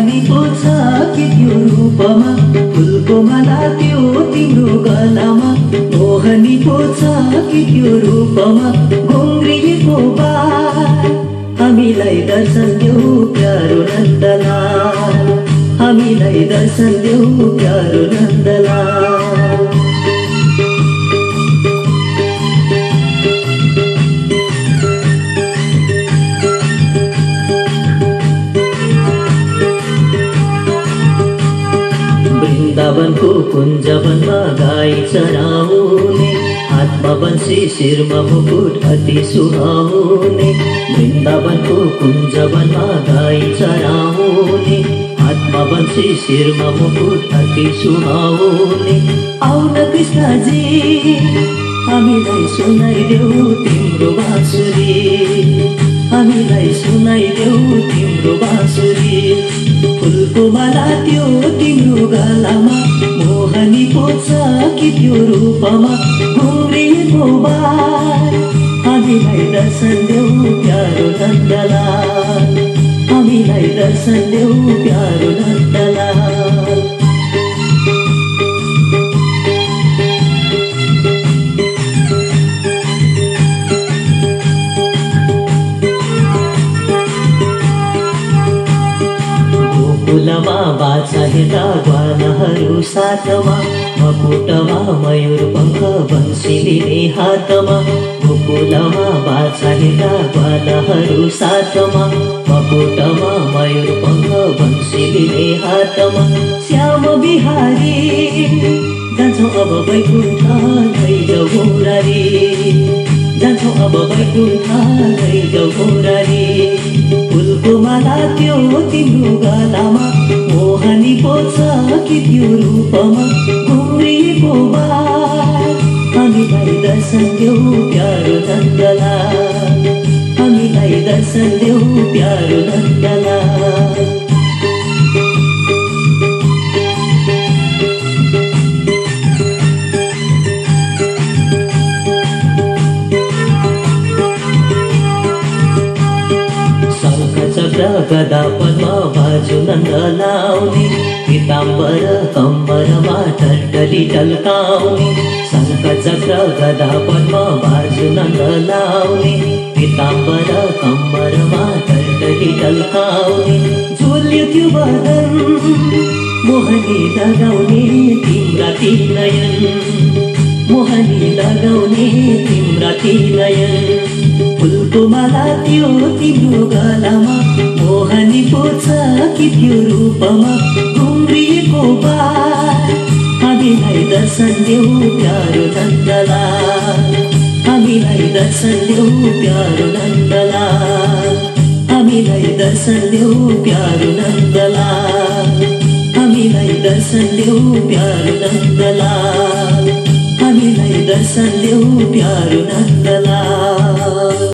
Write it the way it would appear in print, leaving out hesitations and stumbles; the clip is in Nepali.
मोहनी पो छ कि त्यो रूपमा फुलको माला त्यो तिम्रो गलामा मोहनी पो छ कि त्यो रूपमा घुम्रिएको बार हामीलाई दर्शन देऊ प्यारो नन्दलाल हामीलाई दर्शन देऊ प्यारो नन्दलाल वृन्दावनको कुञ्जवनमा गाई चराउने हातमा बन्सी शिरमा मुकुट अति सुहाउने वृन्दावनको कुञ्जवनमा गाई चराउने हातमा बन्सी शिरमा मुकुट अति सुहाउने आउन कृष्णजी हामीलाई सुनाइदेऊ तिम्रो बाँसुरी हामीलाई सुनाइदेऊ तिम्रो बाँसुरी फुलको माला त्यो तिम्रो गलामा मोहनी पो छ कि त्यो रूपमा घुम्रिएको बार हामीलाई दर्शन देऊ प्यारो नन्दलाल हामीलाई दर्शन देऊ प्यारो नन्दलाल गोकुलमा बाछा हेर्दा ग्वालहरू साथमा मकुटमा मयूर पंख बन्सी लिने हातमा गोकुलमा बाछा हेर्दा ग्वालहरू साथमा मकुटमा मयूर पंख बन्सी लिने हातमा श्याम बिहारी जान्छौँ अब वैकुण्ठ लैजाऊ मुरारी जान्छौँ अब वैकुण्ठ लैजाऊ मुरारी फुलको माला त्यो तिम्रो गलामा मोहनी पो छ कि त्यो रूपमा घुम्रिएको बार हामीलाई दर्शन देऊ प्यारो नन्दलाल हामीलाई दर्शन देऊ प्यारो नन्दलाल गदा पद्म बाजु नन्दलाउने पीताम्बर कम्मरमा टल्टली टल्काउने शङ्ख चक्र गदा पद्म बाजु नन्दलाउने पीताम्बर कम्मरमा टल्टली टल्काउने झोल्यो त्यो बदन मोहनी लगाउने तिम्रा ती नयन मोहनी लगाउने तिम्रा ती नयन फुलको माला त्यो तिम्रो गलामा मोहनी पो छ कि त्यो रूपमा घुम्रिएको बार हामीलाई दर्शन देऊ प्यारो नन्दलाल हामीलाई दर्शन देऊ प्यारो नन्दलाल हामीलाई दर्शन देऊ प्यारो नन्दलाल हामीलाई दर्शन देऊ प्यारो नन्दलाल हामीलाई दर्शन देऊ प्यारो नन्दलाल